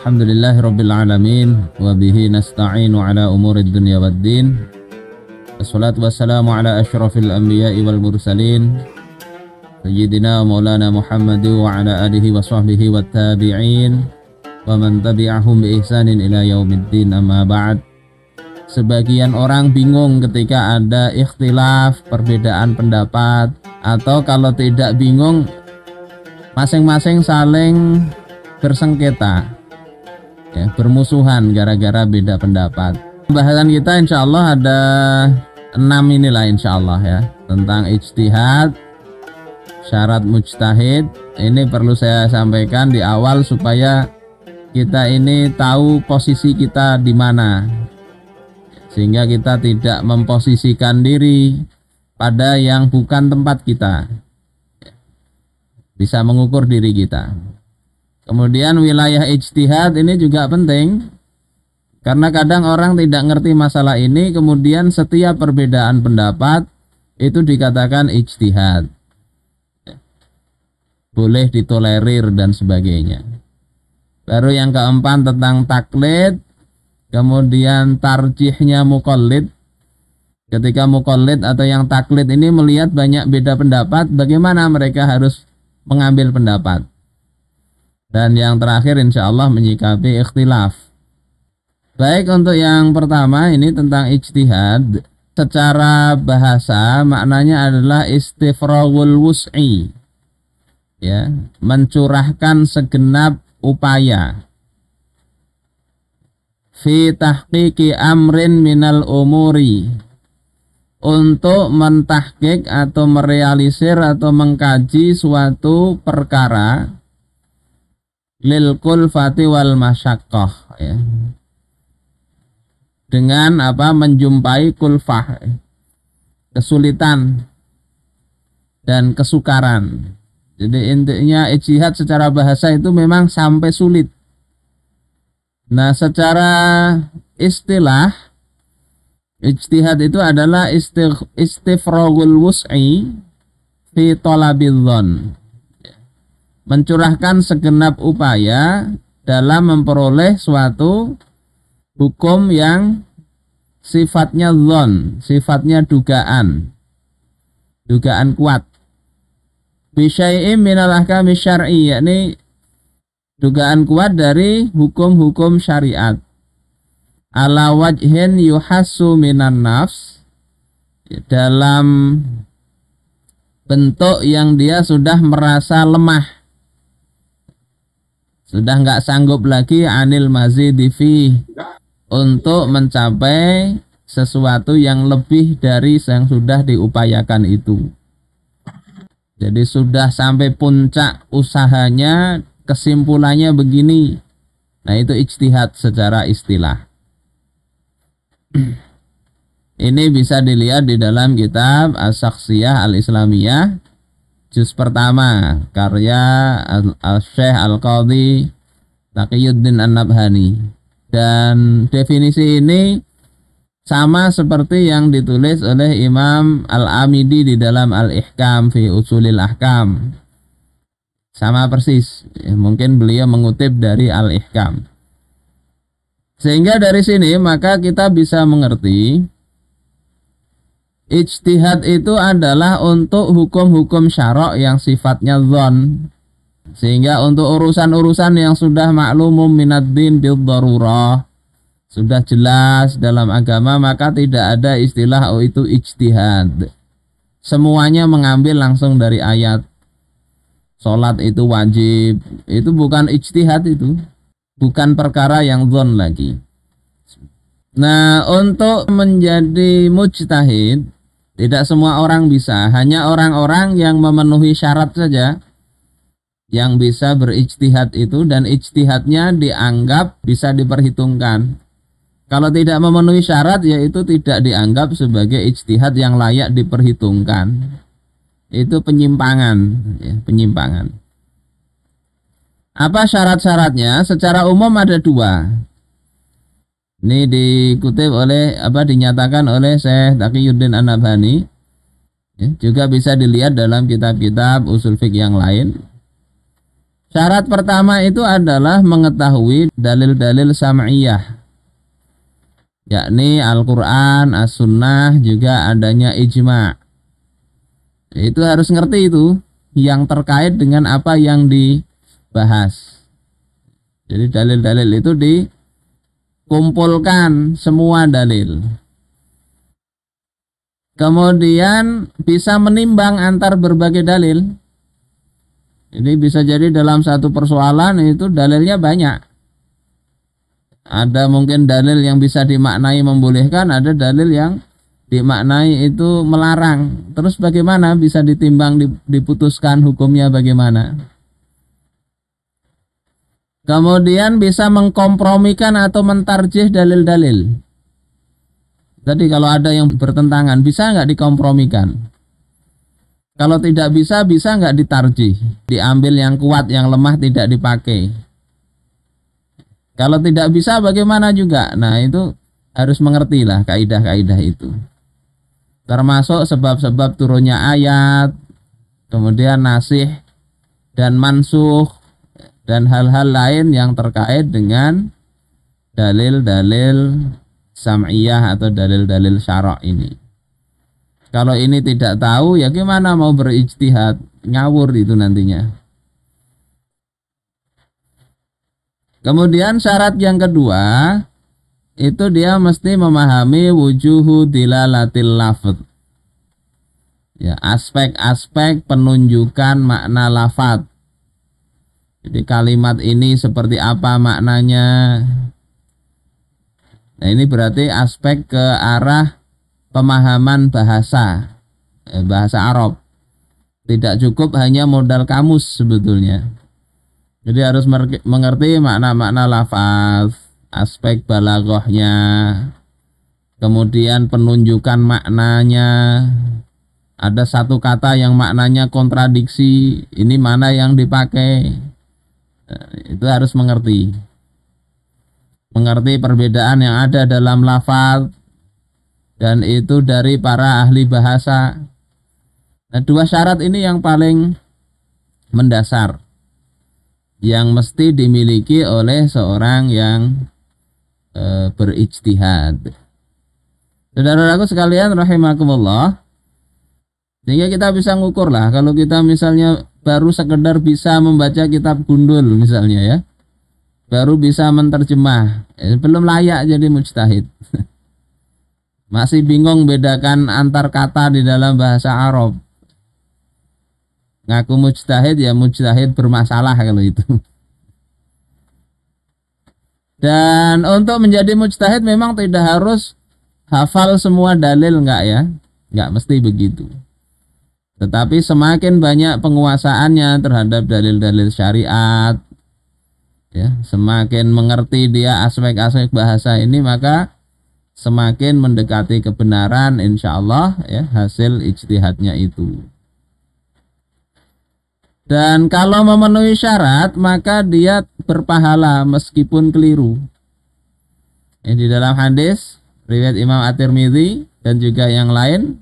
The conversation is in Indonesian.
Alhamdulillahirabbil alamin wa bihi nasta'inu ala umurid dunya waddin. Wassalatu wassalamu ala asyrafil anbiya'i wal mursalin sayyidina maulana Muhammad wa ala alihi wa sahbihi wat tabi'in wa man tabi'ahum bi ihsanin ila yaumiddin, amma ba'd. Sebagian orang bingung ketika ada ikhtilaf, perbedaan pendapat, atau kalau tidak bingung masing-masing saling bersengketa, ya, bermusuhan gara-gara beda pendapat. Pembahasan kita insya Allah ada 6 inilah insya Allah, ya, tentang ijtihad, syarat mujtahid. Ini perlu saya sampaikan di awal supaya kita ini tahu posisi kita di mana, sehingga kita tidak memposisikan diri pada yang bukan tempat kita, bisa mengukur diri kita. Kemudian wilayah ijtihad ini juga penting, karena kadang orang tidak ngerti masalah ini, kemudian setiap perbedaan pendapat itu dikatakan ijtihad, boleh ditolerir dan sebagainya. Baru yang keempat tentang taklid, kemudian tarjihnya muqallid. Ketika muqallid atau yang taklid ini melihat banyak beda pendapat, bagaimana mereka harus mengambil pendapat. Dan yang terakhir insya Allah menyikapi ikhtilaf. Baik, untuk yang pertama ini tentang ijtihad, secara bahasa maknanya adalah istifraghul wus'i, ya, mencurahkan segenap upaya fi tahqiqi amrin minal umuri, untuk mentahqiq atau merealisir atau mengkaji suatu perkara lil kulfati wal masyaqqah, ya, dengan apa, menjumpai kulfah, kesulitan dan kesukaran. Jadi intinya ijtihad secara bahasa itu memang sampai sulit. Nah, secara istilah ijtihad itu adalah istifraghul wus'i fi talabil dhon, mencurahkan segenap upaya dalam memperoleh suatu hukum yang sifatnya dhon, sifatnya dugaan kuat. Bisyai'im minal ahkami syar'i, yakni dugaan kuat dari hukum-hukum syariat. Ala wajhin yuhassu minan nafs, dalam bentuk yang dia sudah merasa lemah, sudah nggak sanggup lagi anil mazidi fi, untuk mencapai sesuatu yang lebih dari yang sudah diupayakan itu. Jadi sudah sampai puncak usahanya, kesimpulannya begini. Nah, itu ijtihad secara istilah. Ini bisa dilihat di dalam kitab As-Saksiyah Al-Islamiyah juz pertama, karya Al-Syekh Al-Qadhi Taqiyuddin An-Nabhani. Dan definisi ini sama seperti yang ditulis oleh Imam Al-Amidi di dalam Al-Ihkam fi Usulil Ahkam. Sama persis, mungkin beliau mengutip dari Al-Ihkam. Sehingga dari sini maka kita bisa mengerti ijtihad itu adalah untuk hukum-hukum syara' yang sifatnya dhon. Sehingga untuk urusan-urusan yang sudah maklumum minad din bil darurah, sudah jelas dalam agama, maka tidak ada istilah oh itu ijtihad. Semuanya mengambil langsung dari ayat. Sholat itu wajib, itu bukan ijtihad, itu bukan perkara yang dhon lagi. Nah, untuk menjadi mujtahid tidak semua orang bisa, hanya orang-orang yang memenuhi syarat saja yang bisa berijtihad itu, dan ijtihadnya dianggap bisa diperhitungkan. Kalau tidak memenuhi syarat, yaitu tidak dianggap sebagai ijtihad yang layak diperhitungkan. Itu penyimpangan, ya, penyimpangan. Apa syarat-syaratnya? Secara umum ada 2. Ini dikutip oleh dinyatakan oleh Syekh Taqiyuddin An-Nabhani, ya, juga bisa dilihat dalam kitab-kitab usul fiqh yang lain. Syarat pertama itu adalah mengetahui dalil-dalil sam'iyah, yakni Al-Quran, As-Sunnah, juga adanya ijma'. Itu harus ngerti itu yang terkait dengan apa yang dibahas. Jadi dalil-dalil itu dikumpulkan semua dalil. Kemudian bisa menimbang antar berbagai dalil. Ini bisa jadi dalam satu persoalan itu dalilnya banyak. Ada mungkin dalil yang bisa dimaknai membolehkan, ada dalil yang dimaknai itu melarang. Terus bagaimana bisa ditimbang, diputuskan hukumnya bagaimana? Kemudian bisa mengkompromikan atau mentarjih dalil-dalil. Tadi kalau ada yang bertentangan, bisa nggak dikompromikan? Kalau tidak bisa, bisa nggak ditarjih? Diambil yang kuat, yang lemah tidak dipakai. Kalau tidak bisa, bagaimana juga? Nah, itu harus mengertilah kaidah-kaidah itu. Termasuk sebab-sebab turunnya ayat, kemudian nasih dan mansuh, dan hal-hal lain yang terkait dengan dalil-dalil sam'iyah atau dalil-dalil syara' ini. Kalau ini tidak tahu, ya gimana mau berijtihad? Ngawur itu nantinya. Kemudian syarat yang kedua, itu dia mesti memahami wujuhu dilalatil lafadz. Ya, aspek-aspek penunjukan makna lafadz. Jadi kalimat ini seperti apa maknanya. Nah, ini berarti aspek ke arah pemahaman bahasa, bahasa Arab. Tidak cukup hanya modal kamus sebetulnya. Jadi harus mengerti makna-makna lafaz, aspek balaghahnya, kemudian penunjukan maknanya. Ada satu kata yang maknanya kontradiksi, ini mana yang dipakai. Itu harus mengerti. Mengerti perbedaan yang ada dalam lafaz, dan itu dari para ahli bahasa. Nah, dua syarat ini yang paling mendasar, yang mesti dimiliki oleh seorang yang berijtihad. Saudara-saudaraku sekalian rahimakumullah, sehingga kita bisa ngukur lah. Kalau kita misalnya baru sekedar bisa membaca kitab gundul misalnya ya, baru bisa menterjemah, belum layak jadi mujtahid. Masih bingung bedakan antar kata di dalam bahasa Arab. Ngaku mujtahid, ya mujtahid bermasalah kalau itu. Dan untuk menjadi mujtahid memang tidak harus hafal semua dalil, enggak ya. Enggak mesti begitu. Tetapi semakin banyak penguasaannya terhadap dalil-dalil syariat, ya, semakin mengerti dia aspek-aspek bahasa ini, maka semakin mendekati kebenaran insyaallah ya hasil ijtihadnya itu. Dan kalau memenuhi syarat maka dia berpahala meskipun keliru. Di dalam hadis riwayat Imam At-Tirmidzi dan juga yang lain,